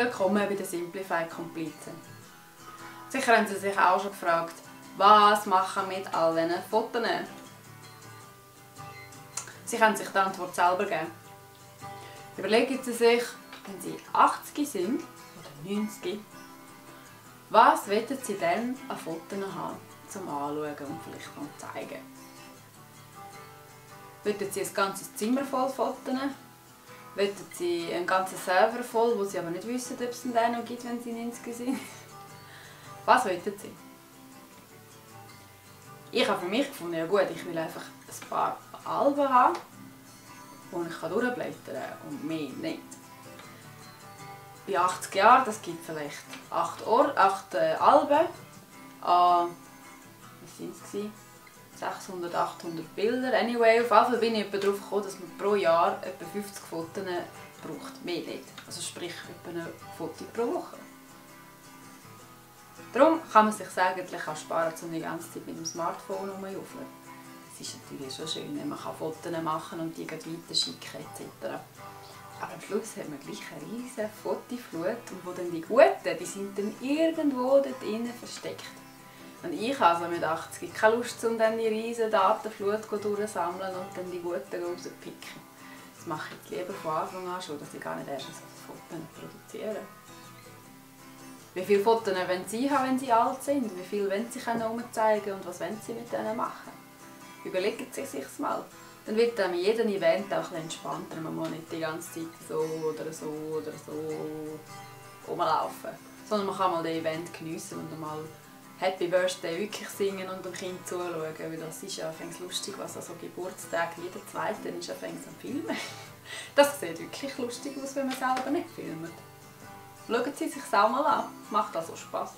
Willkommen bei den Simplify Komplizen. Sicher haben Sie sich auch schon gefragt, was machen wir mit all diesen Fotos? Sie können sich die Antwort selber geben. Überlegen Sie sich, wenn Sie 80 sind oder 90, was wollen Sie dann an Fotos haben, zum Anschauen und vielleicht noch zeigen? Wollen Sie ein ganzes Zimmer voll Fotos? Wollen Sie einen ganzen Server voll, wo Sie aber nicht wissen, ob es den noch gibt, wenn Sie 90 sind? Was wollen Sie? Ich habe für mich gefunden, ja gut, ich will einfach ein paar Alben haben, wo ich durchblättern kann und mehr nicht. Bei 80 Jahren, das gibt vielleicht 8 Alben an, was sind es? 600, 800 Bilder. Anyway, auf jeden Fall bin ich darauf gekommen, dass man pro Jahr etwa 50 Fotos braucht. Mehr nicht. Also sprich etwa ein Foto pro Woche. Darum kann man sich eigentlich auch sparen, um die ganze Zeit mit dem Smartphone rumzujaufeln. Es ist natürlich schon schön, wenn man Fotos machen kann und die weiterschicken etc. Aber am Schluss hat man gleich eine riesige Fotoflut und wo dann die Guten, die sind dann irgendwo dort innen versteckt. Und ich habe also mit 80 keine Lust, um dann die riesige Datenflut durchzusammeln und dann die Guten rauszupicken. Das mache ich lieber von Anfang an schon, dass ich gar nicht erst ein Foto produziere. Wie viele Fotos wollen Sie haben, wenn Sie alt sind? Wie viel wollen Sie zeigen und was wollen Sie mit ihnen machen? Überlegen Sie sich das mal. Dann wird dann mit jedem Event auch ein entspannter. Man muss nicht die ganze Zeit so oder so oder so rumlaufen. Sondern man kann mal das Event geniessen und mal Happy Birthday wirklich singen und dem Kind zuschauen. Weil das ist ja lustig, was also Geburtstag jeder Zweite ist ja am Filmen. Das sieht wirklich lustig aus, wenn man selber nicht filmt. Schauen Sie sich das auch mal an. Macht also Spass.